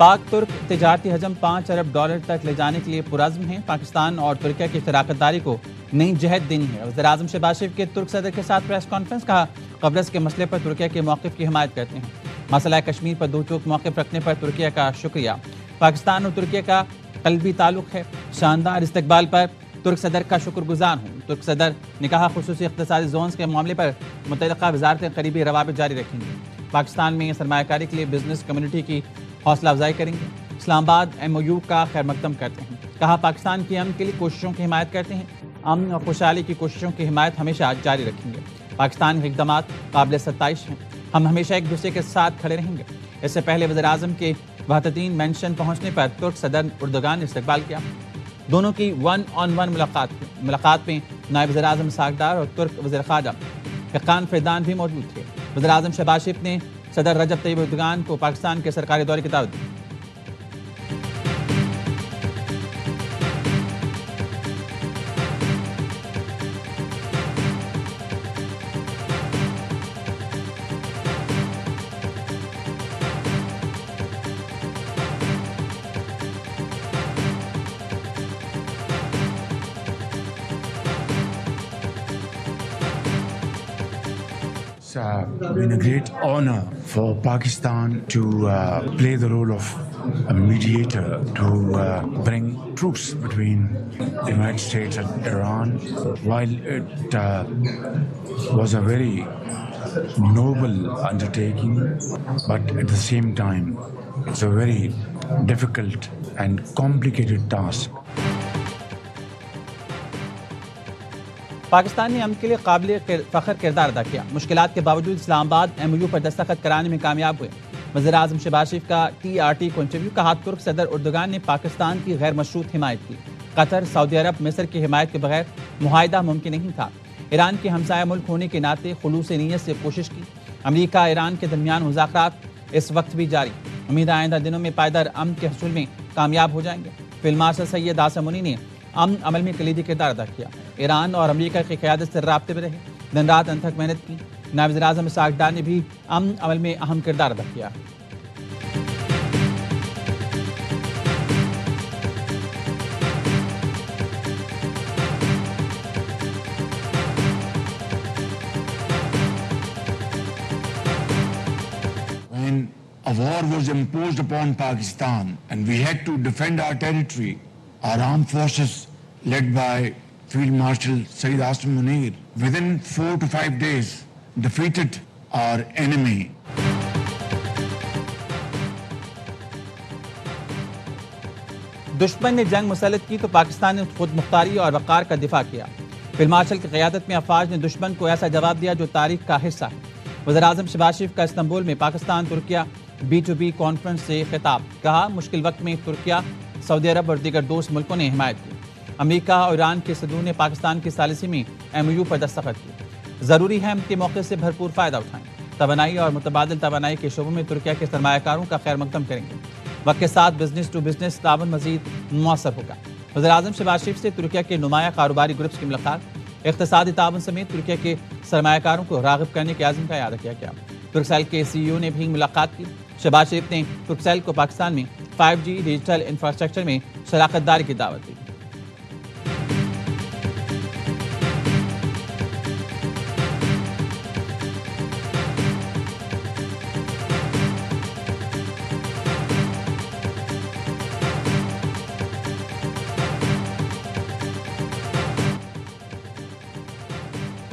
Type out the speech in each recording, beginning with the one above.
پاک ترک تجارتی حجم $5 ارب تک لے جانے کے لیے پرعزم ہیں۔ پاکستان اور ترکیہ کی شراکت داری کو نئی جہت دینی ہے۔ وزیراعظم شہباز شریف کے ترک صدر کے ساتھ پریس کانفرنس، کہا قبرص کے مسئلے پر ترکیہ کے موقف کی حمایت کرتے ہیں۔ مسئلہ کشمیر پر دو ٹوک موقف رکھنے پر ترکیہ کا شکریہ۔ پاکستان اور ترکیہ کا قلبی تعلق ہے، شاندار استقبال پر ترک صدر کا شکر گزار ہوں۔ ترک صدر نے کہا خصوصی اقتصادی زونز کے معاملے پر متعلقہ وزارتیں قریبی روابط جاری رکھیں گی۔ پاکستان میں سرمایہ کاری کے لیے بزنس کمیونٹی کی حوصلہ افزائی کریں گے۔ اسلام آباد MOU کا خیر مقدم کرتے ہیں، کہا پاکستان کی امن کے لیے کوششوں کی حمایت کرتے ہیں، امن اور خوشحالی کی کوششوں کی حمایت ہمیشہ جاری رکھیں گے۔ پاکستان کے اقدامات قابل ستائش ہیں، ہم ہمیشہ ایک دوسرے کے ساتھ کھڑے رہیں گے۔ اس سے پہلے وزیراعظم کے وحدتین مینشن پہنچنے پر ترک صدر اردوغان نے استقبال کیا۔ دونوں کی ون آن ون ملاقات میں نائب وزیراعظم ساگدار اور ترک وزیر خارجہ حقان فیدان بھی موجود تھے۔ وزیراعظم شہباز شریف نے صدر رجب طیب اردوغان کو پاکستان کے سرکاری دورے کی دعوت دی۔ It's been a great honor for Pakistan to play the role of a mediator to bring truce between the United States and Iran. While it was a very noble undertaking, but at the same time, it's a very difficult and complicated task. Pakistan نے امن کے لیے قابل فخر کردار ادا کیا، مشکلات کے باوجود اسلام آباد MOU پر دستخط کرانے میں کامیاب ہوئے۔ وزیراعظم شہباز شریف کا TRT کو انٹرویو، کہا ترک صدر اردوغان نے پاکستان کی غیر مشروط حمایت کی۔ قطر، سعودی عرب، مصر کی حمایت کے بغیر معاہدہ ممکن نہیں تھا۔ ایران کے ہمسایہ ملک ہونے کے ناطے خلوص نیت سے کوشش کی۔ امریکہ ایران کے درمیان مذاکرات اس وقت بھی جاری، امید آئندہ دنوں میں پائیدار امن کے حصول میں کامیاب ہو جائیں گے۔ فیلڈ مارشل سید عاصم منی نے امن عمل میں کلیدی کردار ادا کیا، ایران اور امریکہ کی قیادت سے رابطے میں رہے، دن رات انتھک محنت کی۔ نائب وزیر اعظم اسحاق ڈار نے بھی امن عمل میں اہم کردار ادا کیا۔ When a war was imposed upon Pakistan and we had to defend our territory, our armed forces led by Field Marshal Sayyid Asim Munir within 4 to 5 days defeated our enemy. دشمن نے جنگ مسلط کی تو پاکستان نے خود مختاری اور وقار کا دفاع کیا۔ فیلڈ مارشل کی قیادت میں افواج نے دشمن کو ایسا جواب دیا جو تاریخ کا حصہ ہے۔ وزیراعظم شہباز شریف کا استنبول میں پاکستان ترکیہ B2B کانفرنس سے خطاب، کہا مشکل وقت میں ترکیہ، سعودی عرب اور دیگر دوست ملکوں نے حمایت کی۔ امریکہ اور ایران کے صدور نے پاکستان کی ثالثی میں MOU پر دستخط کی۔ ضروری ہے ہم کے موقع سے بھرپور فائدہ اٹھائیں، توانائی اور متبادل توانائی کے شعبوں میں ترکیہ کے سرمایہ کاروں کا خیر مقدم کریں گے۔ وقت کے ساتھ بزنس ٹو بزنس تعاون مزید مؤثر ہوگا۔ وزیراعظم شہباز شریف سے ترکیہ کے نمایاں کاروباری گروپس کی ملاقات، اقتصادی تعاون سمیت ترکیہ کے سرمایہ کاروں کو راغب کرنے کے عزم کا اعادہ کیا گیا۔ ترکسیل کے CEO نے بھی ملاقات کی۔ شہباز شریف نے ترکسیل کو پاکستان میں 5G ڈیجیٹل انفراسٹرکچر میں شراکت داری کی دعوت دی۔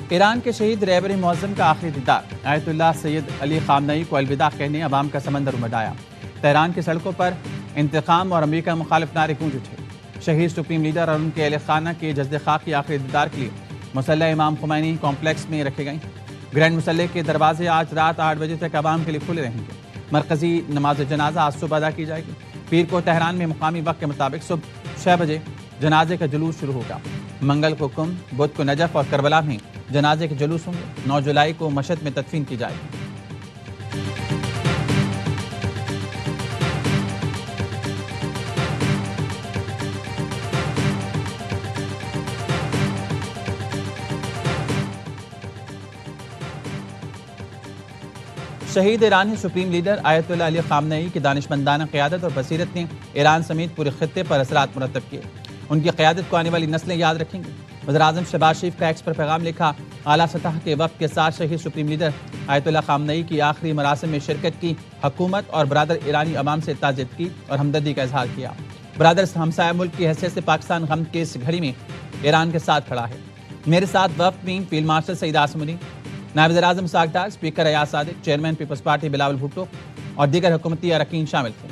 ایران کے شہید رہبر معظم کا آخری دیدار، آیت اللہ سید علی خامنئی کو الوداع کہنے عوام کا سمندر امڈ آیا۔ تہران کی سڑکوں پر انتقام اور امریکہ مخالف نعرے گونج اٹھے۔ شہید سپریم لیڈر اور ان کے اہل خانہ کے جسد خاک کی آخری دیدار کے لیے مسلح امام خمینی کمپلیکس میں رکھے گئیں۔ گرینڈ مسلح کے دروازے آج رات 8 بجے تک عوام کے لیے کھلے رہیں گے۔ مرکزی نماز جنازہ آج صبح ادا کی جائے گی۔ پیر کو تہران میں مقامی وقت کے مطابق صبح 6 بجے جنازے کا جلوس شروع ہوگا۔ منگل کو کم، بدھ کو نجف اور کربلا میں جنازے کے جلوس ہوں گے۔ 9 جولائی کو مشہد میں تدفین کی جائے گی۔ شہید ایرانی سپریم لیڈر آیت اللہ علی خامنئی کی دانشمندانہ قیادت اور بصیرت نے ایران سمیت پورے خطے پر اثرات مرتب کیے. ان کی قیادت کو آنے والی نسلیں یاد رکھیں گی. وزیراعظم شہباز شریف کا ایکس پر پیغام لکھا. اعلیٰ سطح کے وفد کے ساتھ شہید سپریم لیڈر آیت اللہ خامنئی کی آخری مراسم میں شرکت کی. حکومت اور برادر ایرانی عوام سے تعزیت کی اور ہمدردی کا اظہار کیا. برادر ہمسایہ ملک کی حیثیت سے پاکستان غم کی اس گھڑی میں ایران کے ساتھ کھڑا ہے. میرے ساتھ وفد میں فیلڈ مارشل سعید عاصم منی، نائب وزیر اعظم Ishaq Dar, speaker Ayaz Sadiq, chairman peoples party Bilawal Bhutto اور دیگر حکومتی اراکین شامل تھے.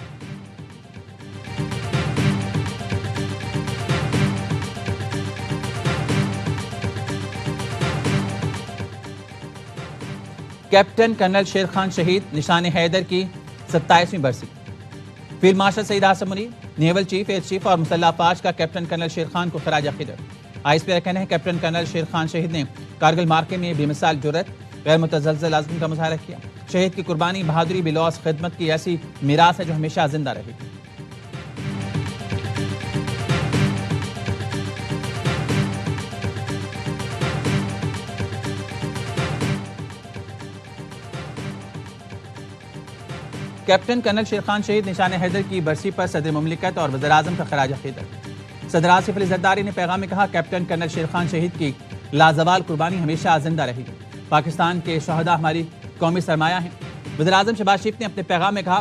کیپٹن کرنل شیر خان شہید، نشان حیدر کی 27ویں برسی. فیلڈ مارشل سعید عاصم منی، نیول چیف، ایئر چیف اور مسلح افواج کا کیپٹن کرنل شیر خان کو خراج عقیدت. آئی ایس پی کا کہنا ہے کیپٹن کرنل شیر خان شہید نے کارگل مارکے میں بے مثال جرأت، غیر متزلزل عزم کا مظاہرہ کیا. شہید کی قربانی، بہادری، بلوث خدمت کی ایسی میراث ہے جو ہمیشہ زندہ رہے گی. کیپٹن کرنل شیر خان شہید، نشان حیدر کی برسی پر صدر مملکت اور وزیر اعظم کا خراج عقیدت. صدر آصف علی زرداری نے پیغام میں کہا کیپٹن کرنل شیر خان شہید کی لازوال قربانی ہمیشہ زندہ رہے گی. پاکستان کے شہداء ہماری قومی سرمایہ ہیں. وزیر اعظم شہباز شریف نے اپنے پیغام میں کہا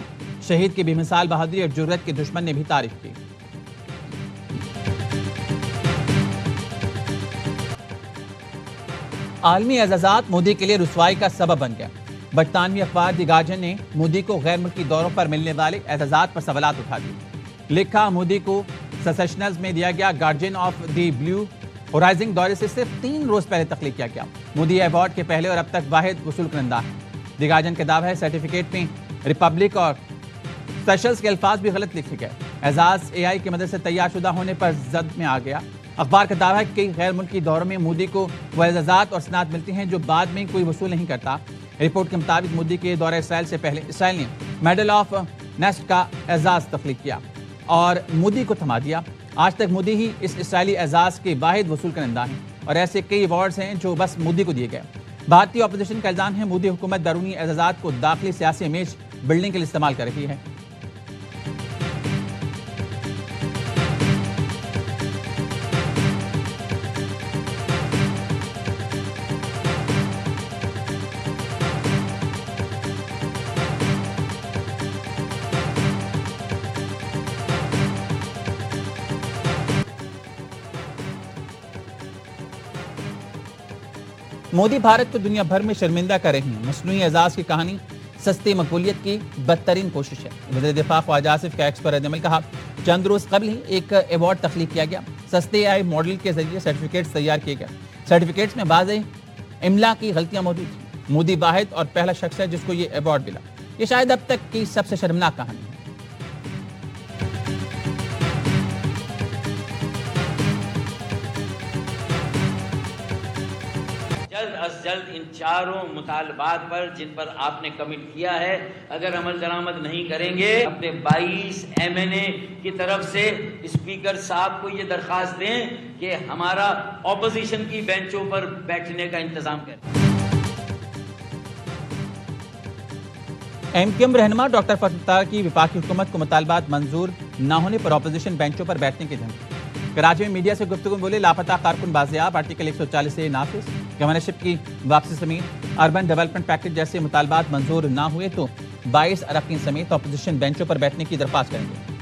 شہید کی بے مثال بہادری اور جرأت کے دشمن نے بھی تعریف کی. عالمی اعزازات مودی کے لیے رسوائی کا سبب بن گیا. برطانوی اخبار دی گارڈین نے مودی کو غیر ملکی دوروں پر ملنے والے اعزازات پر سوالات اٹھا دیے. لکھا مودی کو سیشنز میں دیا گیا guardian of the blue horizon دورے سے صرف 3 روز پہلے تخلیق کیا گیا. مودی ایوارڈ کے پہلے اور اب تک واحد وصول کنندہ ہے. دی گارڈین کا دعویٰ ہے سرٹیفکیٹ میں ریپبلک اور سیشلز کے الفاظ بھی غلط لکھے گئے. اعزاز اے آئی کی مدد سے تیار شدہ ہونے پر زد میں آ گیا. اخبار کا دعویٰ ہے کہ کئی غیر ملکی دوروں میں مودی کو وہ اعزازات اور سناد ملتی ہیں جو بعد میں کوئی وصول نہیں کرتا. رپورٹ کے مطابق مودی کے دورہ اسرائیل سے پہلے اسرائیل نے میڈل آف نیسٹ کا اعزاز تخلیق کیا اور مودی کو تھما دیا. آج تک مودی ہی اس اسرائیلی اعزاز کے واحد وصول کنندہ ہیں اور ایسے کئی ایوارڈز ہیں جو بس مودی کو دیے گئے. بھارتی اپوزیشن کا الزام ہے مودی حکومت بیرونی اعزازات کو داخلی سیاسی امیج بلڈنگ کے لیے استعمال کر رہی ہے. مودی بھارت کو دنیا بھر میں شرمندہ کر رہے ہیں. مصنوعی اعزاز کی کہانی سستی مقبولیت کی بدترین کوشش ہے. وزیر دفاع خواجہ آصف کا ایکس پر رد عمل کہا چند روز قبل ہی ایک ایوارڈ تخلیق کیا گیا. سستے آئی ماڈل کے ذریعے سرٹیفکیٹس تیار کیے گئے. سرٹیفکیٹس میں بعض املا کی غلطیاں موجود تھیں. مودی واحد اور پہلا شخص ہے جس کو یہ ایوارڈ ملا. یہ شاید اب تک کی سب سے شرمناک کہانی ہے. جلد از جلد ان چاروں مطالبات پر جن پر آپ نے کمٹ کیا ہے اگر عمل درآمد نہیں کریں گے اپنے 22 MNA کی طرف سے اسپیکر صاحب کو یہ درخواست دیں کہ ہمارا اپوزیشن کی بینچوں پر بیٹھنے کا انتظام کریں. MQM رہنما ڈاکٹر فتح مختار کی وفاقی حکومت کو مطالبات منظور نہ ہونے پر اپوزیشن بینچوں پر بیٹھنے کی دھمکی. کراچی میں میڈیا سے گفتگو میں بولے لاپتہ کارکن بازیاب، آرٹیکل 140 سے نافذ، گورنرشپ کی واپسی سمیت اربن ڈیولپمنٹ پیکج جیسے مطالبات منظور نہ ہوئے تو 22 اراکین سمیت اپوزیشن بینچوں پر بیٹھنے کی درخواست کریں گے.